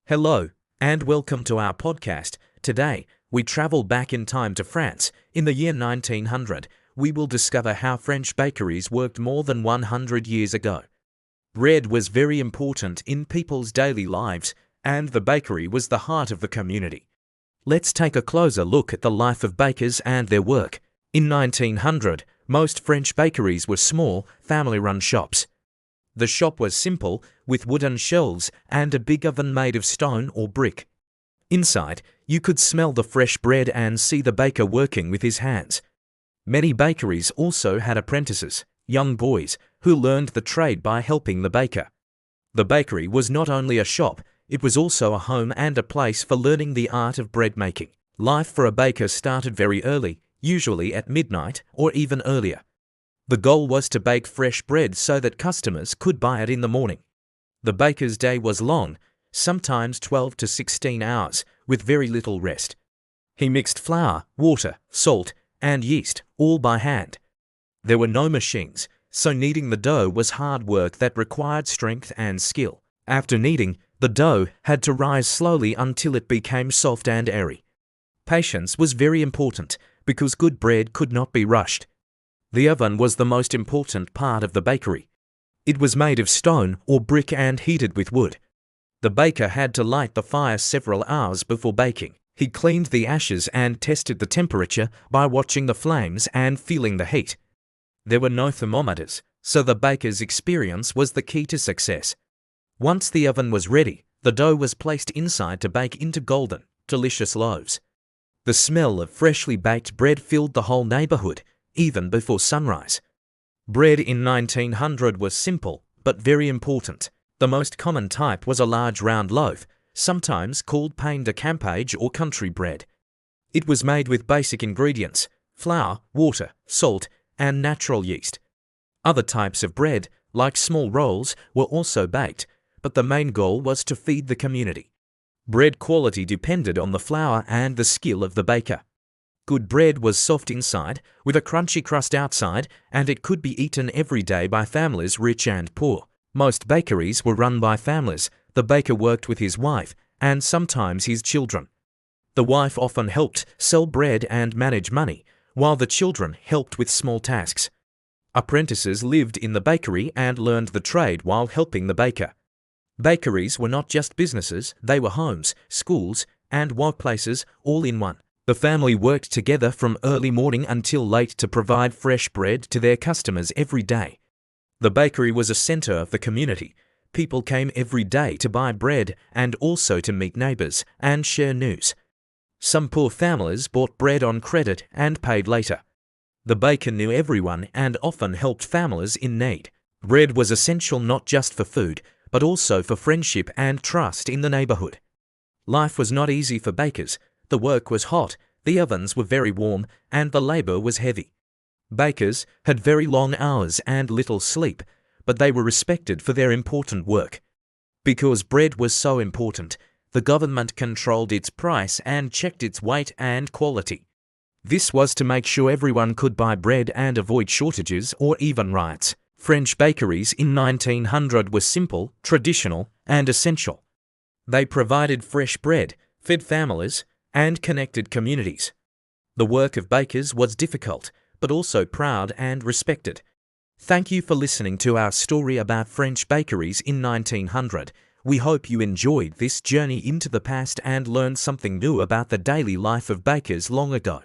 Hello, and welcome to our podcast. Today, we travel back in time to France. In the year 1900, we will discover how French bakeries worked more than 100 years ago. Bread was very important in people's daily lives, and the bakery was the heart of the community. Let's take a closer look at the life of bakers and their work. In 1900, most French bakeries were small, family-run shops. The shop was simple, with wooden shelves and a big oven made of stone or brick. Inside, you could smell the fresh bread and see the baker working with his hands. Many bakeries also had apprentices, young boys, who learned the trade by helping the baker. The bakery was not only a shop, it was also a home and a place for learning the art of bread making. Life for a baker started very early, usually at midnight or even earlier. The goal was to bake fresh bread so that customers could buy it in the morning. The baker's day was long, sometimes 12 to 16 hours, with very little rest. He mixed flour, water, salt, and yeast, all by hand. There were no machines, so kneading the dough was hard work that required strength and skill. After kneading, the dough had to rise slowly until it became soft and airy. Patience was very important, because good bread could not be rushed. The oven was the most important part of the bakery. It was made of stone or brick and heated with wood. The baker had to light the fire several hours before baking. He cleaned the ashes and tested the temperature by watching the flames and feeling the heat. There were no thermometers, so the baker's experience was the key to success. Once the oven was ready, the dough was placed inside to bake into golden, delicious loaves. The smell of freshly baked bread filled the whole neighborhood, even before sunrise. Bread in 1900 was simple, but very important. The most common type was a large round loaf, sometimes called pain de campagne or country bread. It was made with basic ingredients: flour, water, salt, and natural yeast. Other types of bread, like small rolls, were also baked, but the main goal was to feed the community. Bread quality depended on the flour and the skill of the baker. Good bread was soft inside, with a crunchy crust outside, and it could be eaten every day by families rich and poor. Most bakeries were run by families. The baker worked with his wife, and sometimes his children. The wife often helped sell bread and manage money, while the children helped with small tasks. Apprentices lived in the bakery and learned the trade while helping the baker. Bakeries were not just businesses, they were homes, schools, and workplaces all in one. The family worked together from early morning until late to provide fresh bread to their customers every day. The bakery was a center of the community. People came every day to buy bread and also to meet neighbors and share news. Some poor families bought bread on credit and paid later. The baker knew everyone and often helped families in need. Bread was essential not just for food, but also for friendship and trust in the neighborhood. Life was not easy for bakers. The work was hot, the ovens were very warm, and the labor was heavy. Bakers had very long hours and little sleep, but they were respected for their important work. Because bread was so important, the government controlled its price and checked its weight and quality. This was to make sure everyone could buy bread and avoid shortages or even riots. French bakeries in 1900 were simple, traditional, and essential. They provided fresh bread, fed families, and connected communities. The work of bakers was difficult, but also proud and respected. Thank you for listening to our story about French bakeries in 1900. We hope you enjoyed this journey into the past and learned something new about the daily life of bakers long ago.